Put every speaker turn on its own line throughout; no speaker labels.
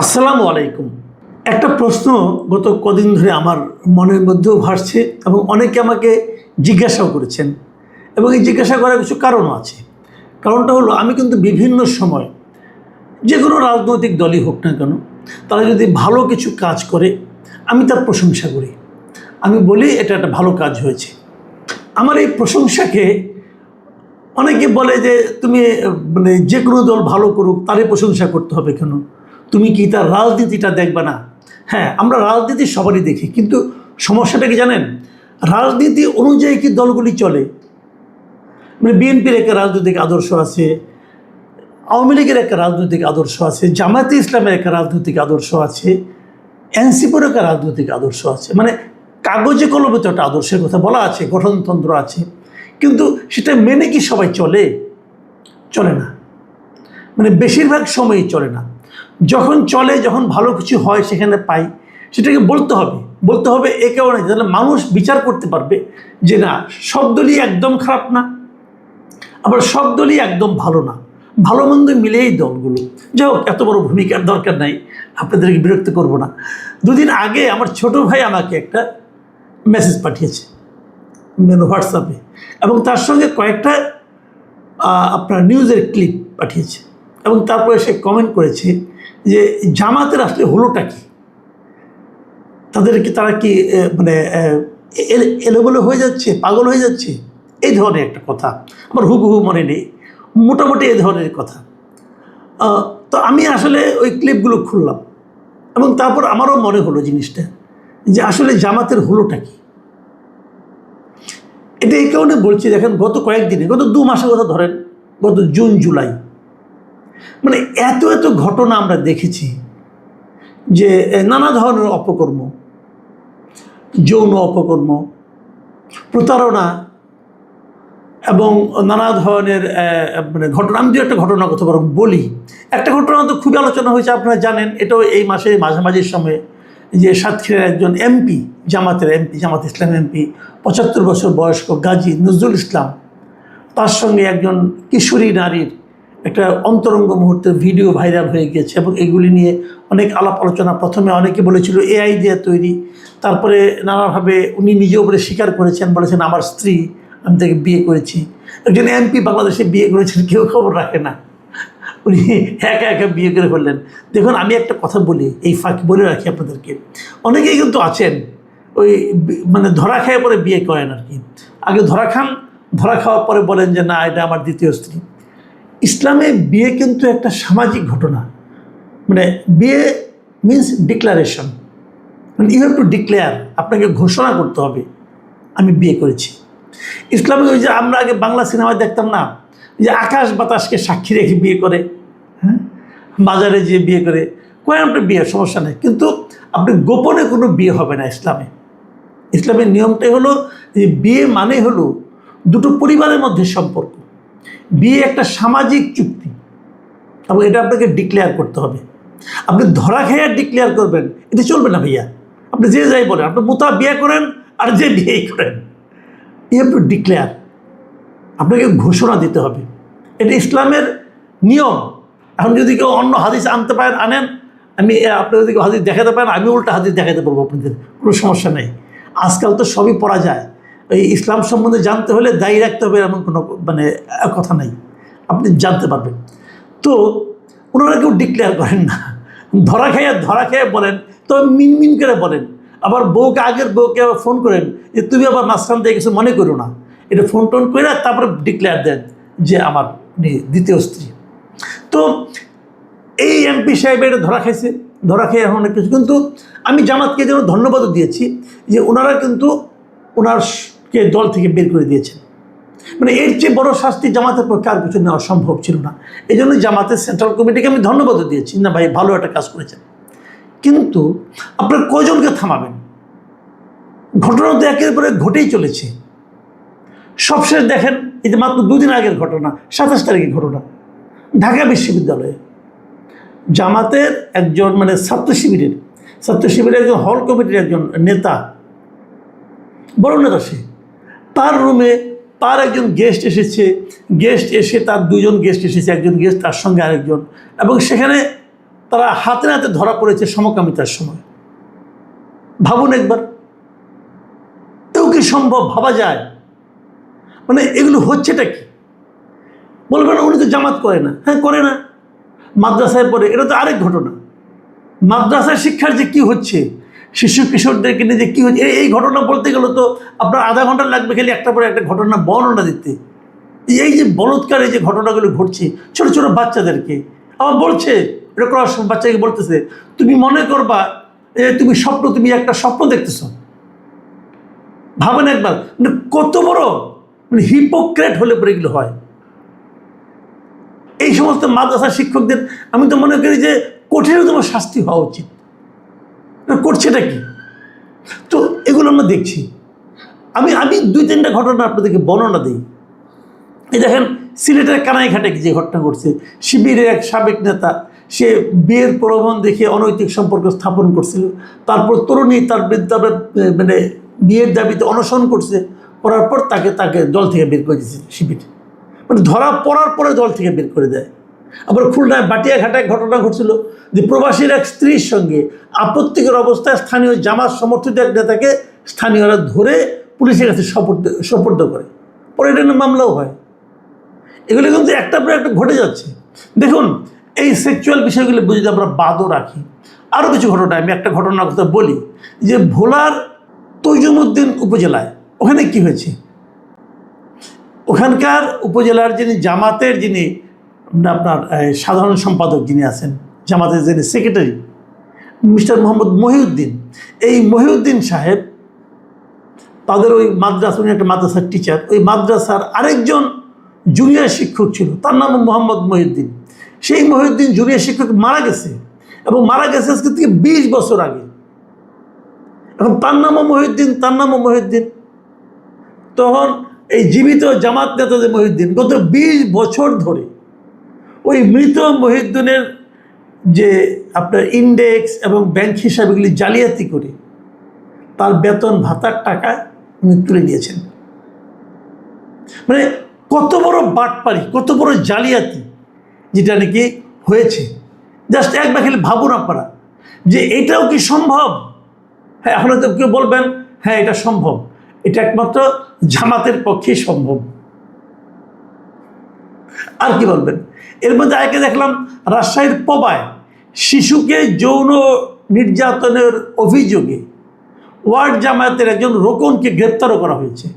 আসসালামু আলাইকুম। একটা প্রশ্ন গত কদিন ধরে আমার মনের মধ্যেও ভাসছে এবং অনেকে আমাকে জিজ্ঞাসাও করেছেন এবং এই জিজ্ঞাসা করার কিছু কারণও আছে। কারণটা হলো আমি কিন্তু বিভিন্ন সময় যে কোনো রাজনৈতিক দলই হোক না কেন, তারা যদি ভালো কিছু কাজ করে আমি তার প্রশংসা করি। আমি বলি এটা একটা ভালো কাজ হয়েছে। আমার এই প্রশংসাকে অনেকে বলে যে তুমি মানে যে কোনো দল ভালো করুক তারই প্রশংসা করতে হবে কেন, তুমি কি তার রাজনীতিটা দেখবে না? হ্যাঁ, আমরা রাজনীতি সবারই দেখি, কিন্তু সমস্যাটা কি জানেন? রাজনীতি অনুযায়ী কি দলগুলি চলে? মানে বিএনপির একটা রাজনৈতিক আদর্শ আছে, আওয়ামী লীগের একটা রাজনৈতিক আদর্শ আছে, জামায়াতে ইসলামের একটা রাজনৈতিক আদর্শ আছে, এনসিপির একটা রাজনৈতিক আদর্শ আছে। মানে কাগজে কলমে তো একটা আদর্শের কথা বলা আছে, গঠনতন্ত্র আছে, কিন্তু সেটা মেনে কি সবাই চলে? চলে না। মানে বেশিরভাগ সময়ই চলে না। যখন চলে, যখন ভালো কিছু হয় সেখানে পাই, সেটাকে বলতে হবে এ কারণে তাহলে মানুষ বিচার করতে পারবে যে না, সব দলই একদম খারাপ না, আবার সব দলই একদম ভালো না, ভালো মন্দ মিলেই দলগুলো। যাই হোক, এত বড় ভূমিকার দরকার নাই, আপনাদেরকে বিরক্ত করব না। দুদিন আগে আমার ছোট ভাই আমাকে একটা মেসেজ পাঠিয়েছে হোয়াটসঅ্যাপে, এবং তার সঙ্গে কয়েকটা আপনার নিউজের ক্লিপ পাঠিয়েছে, এবং তারপরে সে কমেন্ট করেছে যে জামাতের আসলে হলোটা কি, তারা কি মানে এলোমেলো হয়ে যাচ্ছে, পাগল হয়ে যাচ্ছে, এই ধরনের একটা কথা। আমার হুবহু মনে নেই, মোটামুটি এই ধরনের কথা। তো আমি আসলে ওই ক্লিপগুলো খুললাম, এবং তারপর আমারও মনে হলো জিনিসটা যে আসলে জামাতের হলোটা কি। এটা এই কারণে বলছি, দেখেন গত কয়েকদিনে, গত 2 মাসের কথা ধরেন, গত জুন জুলাই, মানে এত এত ঘটনা আমরা দেখেছি যে নানা ধরনের অপকর্ম, যৌন অপকর্ম, প্রতারণা এবং নানা ধরনের মানে ঘটনা। আমি একটা ঘটনার কথা বরং বলি। একটা ঘটনা তো খুবই আলোচনা হয়েছে, আপনারা জানেন, এটাও এই মাসে মাঝামাঝি সময়ে, যে সাতক্ষীরার একজন এমপি, জামাত ইসলাম এমপি, 75 বছর বয়স্ক গাজী নজরুল ইসলাম, তার সঙ্গে একজন কিশোরী নারীর একটা অন্তরঙ্গ মুহূর্তের ভিডিও ভাইরাল হয়ে গিয়েছে, এবং এগুলি নিয়ে অনেক আলাপ আলোচনা। প্রথমে অনেকে বলেছিল এআই দিয়ে তৈরি, তারপরে নানাভাবে উনি নিজেও বলে স্বীকার করেছেন, বলেছেন আমার স্ত্রী, আমি তাকে বিয়ে করেছি। একজন এমপি বাংলাদেশে বিয়ে করেছেন, কেউ খবর রাখে না, উনি একা একা বিয়ে করে ফেললেন। দেখুন, আমি একটা কথা বলি, এই ফাঁকি বলে রাখি আপনাদেরকে, অনেকেই কিন্তু আছেন ওই মানে ধরা খেয়ে পরে বিয়ে করেন আর কি। আগে ধরা খান, ধরা খাওয়ার পরে বলেন যে না, এটা আমার দ্বিতীয় স্ত্রী। ইসলামে বিয়ে কিন্তু একটা সামাজিক ঘটনা। মানে বিয়ে মিন্স ডিক্লারেশন, মানে ইউ হ্যাভ টু ডিক্লেয়ার, আপনাকে ঘোষণা করতে হবে আমি বিয়ে করেছি। ইসলামে ওই যে আমরা আগে বাংলা সিনেমায় দেখতাম না, যে আকাশ বাতাসকে সাক্ষী রেখে বিয়ে করে, হ্যাঁ, বাজারে যেয়ে বিয়ে করে, কয়েন আপনার বিয়ের সমস্যা নেই, কিন্তু আপনি গোপনে কোনো বিয়ে হবে না ইসলামে। ইসলামের নিয়মটাই হলো যে বিয়ে মানে হলো দুটো পরিবারের মধ্যে সম্পর্ক। বিয়ে একটা সামাজিক চুক্তি, এবং এটা আপনাকে ডিক্লেয়ার করতে হবে। আপনি ধরা খেয়ে ডিক্লেয়ার করবেন, এটা চলবে না ভাইয়া। আপনি যে যাই বলেন, আপনি মুতা বিয়ে করেন আর যে বিয়েই করেন, ইউ হ্যাভ টু ডিক্লেয়ার, আপনাকে ঘোষণা দিতে হবে। এটা ইসলামের নিয়ম। এখন যদি কেউ অন্য হাদিস আনতে পারেন আনেন, আমি আপনি যদি কেউ হাদিস দেখাতে পারেন, আমি উল্টা হাদিস দেখাতে পারবো আপনাদের, কোনো সমস্যা নেই। আজকাল তো সবই পড়া যায়। এই ইসলাম সম্বন্ধে জানতে হলে দায়ী রাখতে হবে এমন কোনো মানে কথা নাই, আপনি জানতে পারবেন। তো ওনারা কেউ ডিক্লেয়ার করেন না, ধরা খেয়ে বলেন, তো মিনমিন করে বলেন। আবার আগের বউকে আবার ফোন করেন যে তুমি আবার মাঝখান থেকে কিছু মনে করো না, এটা ফোন টোন করে তারপরে ডিক্লেয়ার দেন যে আমার দ্বিতীয় স্ত্রী। তো এই এমপি সাহেব এটা ধরা খেয়ে এখন অনেক কিছু। কিন্তু আমি জামাতকে যেন ধন্যবাদও দিয়েছি যে ওনারা কিন্তু ওনারকে দল থেকে বের করে দিয়েছেন। মানে এর চেয়ে বড় শাস্তি জামাতের পক্ষে আর কিছু নেওয়া সম্ভব ছিল না। এই জন্য জামাতের সেন্ট্রাল কমিটিকে আমি ধন্যবাদও দিয়েছি, না ভাই ভালো একটা কাজ করেছেন। কিন্তু আপনার কয়জনকে থামাবেন? ঘটনা তো একের পরে ঘটেই চলেছে। সবশেষ দেখেন, এই যে মাত্র 2 দিন আগের ঘটনা, 27 তারিখের ঘটনা, ঢাকা বিশ্ববিদ্যালয়ে জামাতের একজন মানে ছাত্র শিবিরের একজন হল কমিটির একজন নেতা, বড় নেতা, সে তার রুমে তার একজন গেস্ট এসে তার 2জন গেস্ট এসেছে, একজন গেস্ট তার সঙ্গে আরেকজন, এবং সেখানে তারা হাতে নাতে ধরা পড়েছে সমকামিতার সময়। ভাবুন একবার, এও কি সম্ভব? ভাবা যায়? মানে এগুলো হচ্ছেটা কি? বলবেন উনি তো জামাত করে না। হ্যাঁ, করে না, মাদ্রাসায় পড়ে, এটা তো আরেক ঘটনা। মাদ্রাসায় শিক্ষার যে কি হচ্ছে, শিশু কিশোরদেরকে নিয়ে যে কী হচ্ছে, এই ঘটনা বলতে গেলে তো আপনার আধা ঘন্টা লাগবে খালি একটা পরে একটা ঘটনা বর্ণনা দিতে। এই যে বলৎকার, এই যে ঘটনাগুলো ঘটছে ছোট ছোট বাচ্চাদেরকে, আমার বলছে, এটা করার সময় বাচ্চাকে বলতেছে, তুমি মনে করবা তুমি একটা স্বপ্ন দেখতেছ। ভাবেন একবার, মানে কত বড় হিপোক্রেট হলে পরে এগুলো হয়। এই সমস্ত মাদ্রাসা শিক্ষকদের আমি তো মনে করি যে কঠিনতম শাস্তি হওয়া উচিত। করছেটা কি? তো এগুলো আমরা দেখছি। আমি 2-3টা ঘটনা আপনাদেরকে বর্ণনা দিই। এই দেখেন, সিলেটের কানাইঘাটে যে ঘটনা ঘটছে, শিবিরের এক সাবেক নেতা, সে বিয়ের প্রলোভন দেখে অনৈতিক সম্পর্ক স্থাপন করছিল। তারপর তরুণী তার মানে বিয়ের দাবিতে অনশন করছে, করার পর তাকে দল থেকে বের করে দিয়েছে শিবির। মানে ধরা পড়ার পরে দল থেকে বের করে দেয়। আবার খুলনায় বাটিয়াঘাটায় ঘটনা ঘটছিল যে প্রবাসীর এক স্ত্রীর সঙ্গে আপত্তিকর অবস্থায় স্থানীয় জামাত সমর্থিত এক নেতাকে স্থানীয়রা ধরে পুলিশের কাছে সোপর্দ করে, পরে এটা নিয়ে মামলাও হয়। এগুলো কিন্তু একটা পরে একটা ঘটে যাচ্ছে। দেখুন, এই সেক্সুয়াল বিষয়গুলো যদি আমরা বাদও রাখি, আরও কিছু ঘটনা, আমি একটা ঘটনার কথা বলি যে ভোলার তৈজুমউদ্দিন উপজেলায়, ওখানে কি হয়েছে, ওখানকার উপজেলার জামাতের আপনার সাধারণ সম্পাদক যিনি আছেন, জামাতের যিনি সেক্রেটারি, মিস্টার মোহাম্মদ মহিউদ্দিন, এই মহিউদ্দিন সাহেব তাদের ওই মাদ্রাসা, উনি একটা মাদ্রাসার টিচার, ওই মাদ্রাসার আরেকজন জুনিয়র শিক্ষক ছিল, তার নাম মোহাম্মদ মহিউদ্দিন। সেই মহিউদ্দিন জুনিয়র শিক্ষক মারা গেছে, এবং মারা গেছে আজকে থেকে 20 বছর আগে। এখন তার নামও মহিউদ্দিন। তখন এই জীবিত জামাত নেতা যে মহিউদ্দিন, গত 20 বছর ধরে ওই মৃত মহিউদ্দিনের যে আপনার ইন্ডেক্স এবং ব্যাংক হিসাবগুলি জালিয়াতি করে তার বেতন ভাতার টাকা উনি তুলে নিয়েছেন। মানে কত বড় বাটপারি, কত বড় জালিয়াতি যেটা নাকি হয়েছে। জাস্ট একবার খালি ভাবুন আপনারা যে এটাও কি সম্ভব? হ্যাঁ, এখন হয়তো কেউ বলবেন হ্যাঁ এটা সম্ভব, এটা একমাত্র জামাতের পক্ষেই সম্ভব। আর কি বলবেন? এর মধ্যে আগে দেখলাম রাজশাহীর পবায় শিশুকে যৌন নির্যাতনের অভিযোগে ওয়ার্ড জামায়াতের একজন রোকনকে গ্রেপ্তারও করা হয়েছে।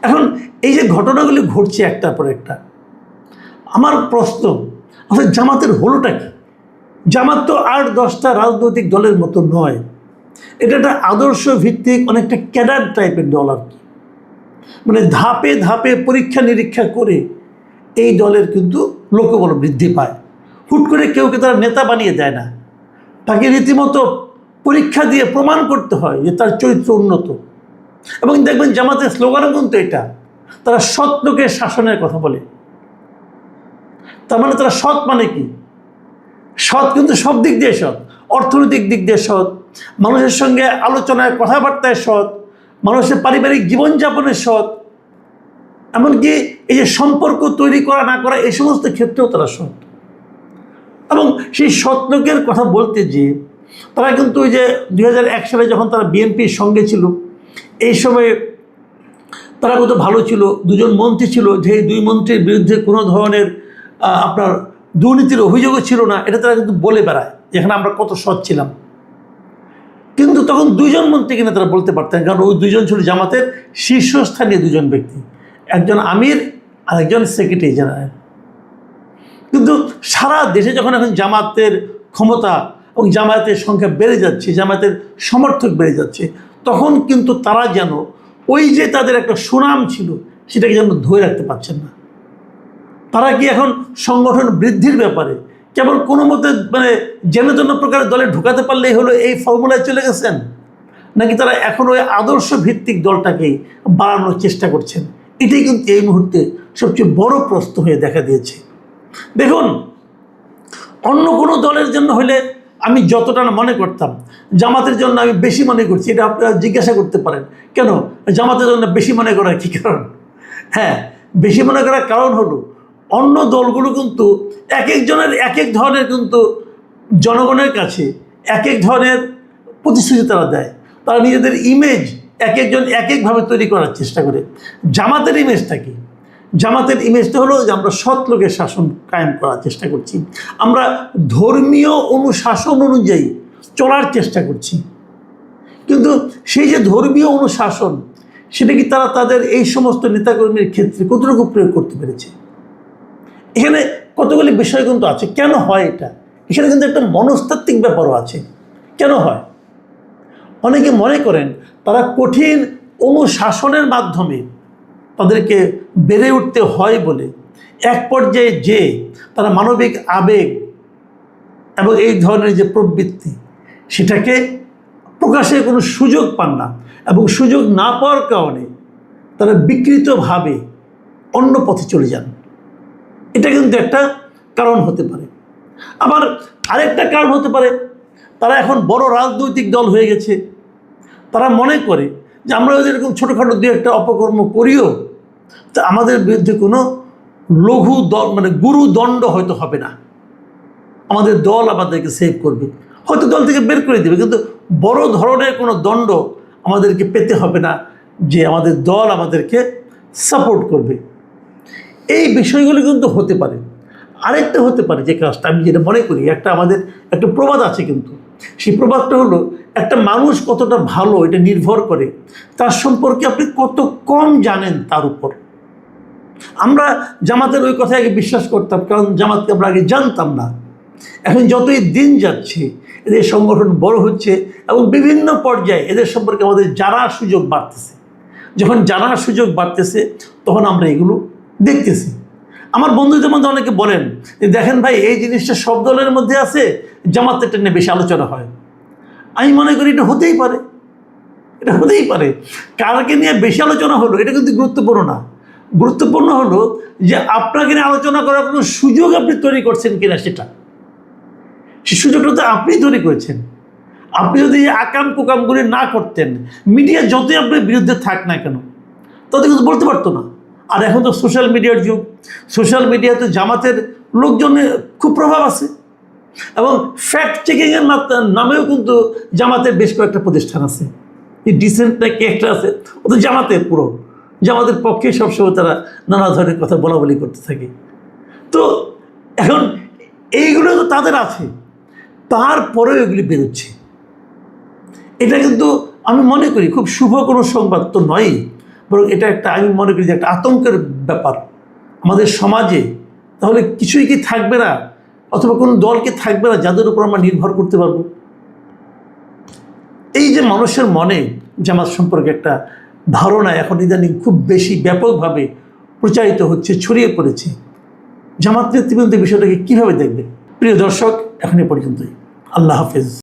এখন এই যে ঘটনাগুলি ঘটছে একটার পর একটা, আমার প্রশ্ন, আসলে জামাতের হলোটা কি? জামাত তো 8-10টা রাজনৈতিক দলের মতো নয়, এটা একটা আদর্শ ভিত্তিক অনেকটা ক্যাডার টাইপের দল আর কি। মানে ধাপে ধাপে পরীক্ষা নিরীক্ষা করে এই দলের কিন্তু লোকবল বৃদ্ধি পায়। হুট করে কেউকে তারা নেতা বানিয়ে দেয় না, তাকে রীতিমতো পরীক্ষা দিয়ে প্রমাণ করতে হয় যে তার চরিত্র উন্নত। এবং দেখবেন জামাতের স্লোগানও কিন্তু এটা, তারা সৎ লোকের শাসনের কথা বলে। তার মানে তারা সৎ মানে কি? সৎ কিন্তু সব দিক দিয়ে সৎ, অর্থনৈতিক দিক দিয়ে সৎ, মানুষের সঙ্গে আলোচনায় কথাবার্তায় সৎ, মানুষের পারিবারিক জীবনযাপনের সৎ, এমনকি এই যে সম্পর্ক তৈরি করা না করা এই সমস্ত ক্ষেত্রেও তারা সৎ। এবং সেই সৎ লোকের কথা বলতে যে তারা কিন্তু ওই যে 2001 সালে যখন তারা বিএনপির সঙ্গে ছিল, এই সময়ে তারা কত ভালো ছিল, 2জন মন্ত্রী ছিল, যে 2 মন্ত্রীর বিরুদ্ধে কোনো ধরনের আপনার দুর্নীতির অভিযোগও ছিল না, এটা তারা কিন্তু বলে বেড়ায় যেখানে আমরা কত সৎ ছিলাম। কিন্তু তখন 2জন মন্ত্রী কিনা তারা বলতে পারতেন, কারণ ওই 2জন ছিল জামাতের শীর্ষস্থানীয় 2জন ব্যক্তি, একজন আমির আর একজন সেক্রেটারি জেনারেল। কিন্তু সারা দেশে যখন এখন জামাতের ক্ষমতা এবং জামায়াতের সংখ্যা বেড়ে যাচ্ছে, জামায়াতের সমর্থক বেড়ে যাচ্ছে, তখন কিন্তু তারা যেন ওই যে তাদের একটা সুনাম ছিল সেটাকে যেন ধরে রাখতে পারছেন না। তারা কি এখন সংগঠন বৃদ্ধির ব্যাপারে কেবল কোনো মতে মানে যেন তেন প্রকারের দলে ঢুকাতে পারলেই হলো, এই ফর্মুলায় চলে গেছেন, নাকি তারা এখন ওই আদর্শ ভিত্তিক দলটাকেই বাড়ানোর চেষ্টা করছেন? এটাই কিন্তু এই মুহূর্তে সবচেয়ে বড় প্রশ্ন হয়ে দেখা দিয়েছে। দেখুন, অন্য কোনো দলের জন্য হলে আমি যতটা না মনে করতাম, জামাতের জন্য আমি বেশি মনে করছি। এটা আপনারা জিজ্ঞাসা করতে পারেন কেন জামাতের জন্য বেশি মনে করার কী কারণ? হ্যাঁ, বেশি মনে করার কারণ হলো অন্য দলগুলো কিন্তু এক একজনের এক এক ধরনের কিন্তু জনগণের কাছে এক এক ধরনের প্রতিশ্রুতি তারা দেয়। তারা নিজেদের ইমেজ এক একজন এক একভাবে তৈরি করার চেষ্টা করে। জামাতের ইমেজটা কি? জামাতের ইমেজটা হলো যে আমরা সৎ লোকের শাসন কায়েম করার চেষ্টা করছি, আমরা ধর্মীয় অনুশাসন অনুযায়ী চলার চেষ্টা করছি। কিন্তু সেই যে ধর্মীয় অনুশাসন, সেটা কি তারা তাদের এই সমস্ত নেতাকর্মীর ক্ষেত্রে কতটুকু প্রয়োগ করতে পেরেছে? এখানে কতগুলি বিষয় কিন্তু আছে। কেন হয় এটা? এখানে কিন্তু একটা মনস্তাত্ত্বিক ব্যাপারও আছে। কেন হয়? অনেকে মনে করেন তারা কঠিন অনুশাসনের মাধ্যমে তাদেরকে বেড়ে উঠতে হয় বলে এক পর্যায়ে যে তারা মানবিক আবেগ এবং এই ধরনের যে প্রবৃত্তি, সেটাকে প্রকাশের কোনো সুযোগ পান না, এবং সুযোগ না পাওয়ার কারণে তারা বিকৃতভাবে অন্য পথে চলে যান। এটা কিন্তু একটা কারণ হতে পারে। আবার আরেকটা কারণ হতে পারে, তারা এখন বড় রাজনৈতিক দল হয়ে গেছে। তারা মনে করে যে আমরা যদি এরকম ছোটোখাটো দু একটা অপকর্ম করিও, তা আমাদের বিরুদ্ধে কোনো লঘু দল মানে গুরুদণ্ড হয়তো হবে না, আমাদের দল আমাদেরকে সেভ করবে, হয়তো দল থেকে বের করে দেবে, কিন্তু বড় ধরনের কোনো দণ্ড আমাদেরকে পেতে হবে না, যে আমাদের দল আমাদেরকে সাপোর্ট করবে। এই বিষয়গুলো কিন্তু হতে পারে। আরেকটা হতে পারে যে কাজটা আমি যেটা মনে করি, আমাদের একটা প্রবাদ আছে, কিন্তু সেই প্রবাদটা হলো একটা মানুষ কতটা ভালো এটা নির্ভর করে তার সম্পর্কে আপনি কত কম জানেন তার উপর। আমরা জামাতের ওই কথা আগে বিশ্বাস করতাম, কারণ জামাতকে আমরা আগে জানতাম না। এখন যতই দিন যাচ্ছে এদের সংগঠন বড় হচ্ছে এবং বিভিন্ন পর্যায়ে এদের সম্পর্কে আমাদের জানার সুযোগ বাড়তেছে। যখন জানার সুযোগ বাড়তেছে তখন আমরা এগুলো দেখতেছি। আমার বন্ধুদের মধ্যে অনেকে বলেন যে দেখেন ভাই, এই জিনিসটা সব দলের মধ্যে আছে, জামাতের নিয়ে বেশি আলোচনা হয়। আমি মনে করি এটা হতেই পারে, এটা হতেই পারে। কারকে নিয়ে বেশি আলোচনা হলো এটা কিন্তু গুরুত্বপূর্ণ না। গুরুত্বপূর্ণ হলো যে আপনাকে নিয়ে আলোচনা করার কোনো সুযোগ আপনি তৈরি করছেন কিনা, সেটা সেই সুযোগটা তো আপনি তৈরি করেছেন। আপনি যদি এই আকাম কুকামগুলি না করতেন, মিডিয়া যতই আপনার বিরুদ্ধে থাক না কেন, তাদের কিন্তু বলতে পারতো না। আর এখন তো সোশ্যাল মিডিয়ার যুগ। সোশ্যাল মিডিয়াতে জামাতের লোকজনের খুব প্রভাব আছে, এবং ফ্যাক্ট চেকিংয়ের নামেও কিন্তু জামাতের বেশ কয়েকটা প্রতিষ্ঠান আছে। এই ডিসেন্ট না কি একটা আছে, ও তো জামাতের পুরো জামাতের পক্ষে সবসময় তারা নানা ধরনের কথা বলা বলি করতে থাকে। তো এখন এইগুলো তো তাদের আছে, তারপরেও এগুলি বেরোচ্ছে। এটা কিন্তু আমি মনে করি খুব শুভ কোনো সংবাদ তো নয়, বরং এটা একটা, আমি মনে করি যে একটা আতঙ্কের ব্যাপার আমাদের সমাজে। তাহলে কিছুই কি থাকবে না, অথবা কোনো দলকে থাকবে না যাদের উপর আমরা নির্ভর করতে পারবো? এই যে মানুষের মনে জামাত সম্পর্কে একটা ধারণা এখন ইদানিং খুব বেশি ব্যাপকভাবে প্রচারিত হচ্ছে, ছড়িয়ে পড়েছে, জামাত নেতৃবৃন্দ বিষয়টাকে কীভাবে দেখবে? প্রিয় দর্শক, এখন এ পর্যন্তই। আল্লাহ হাফেজ।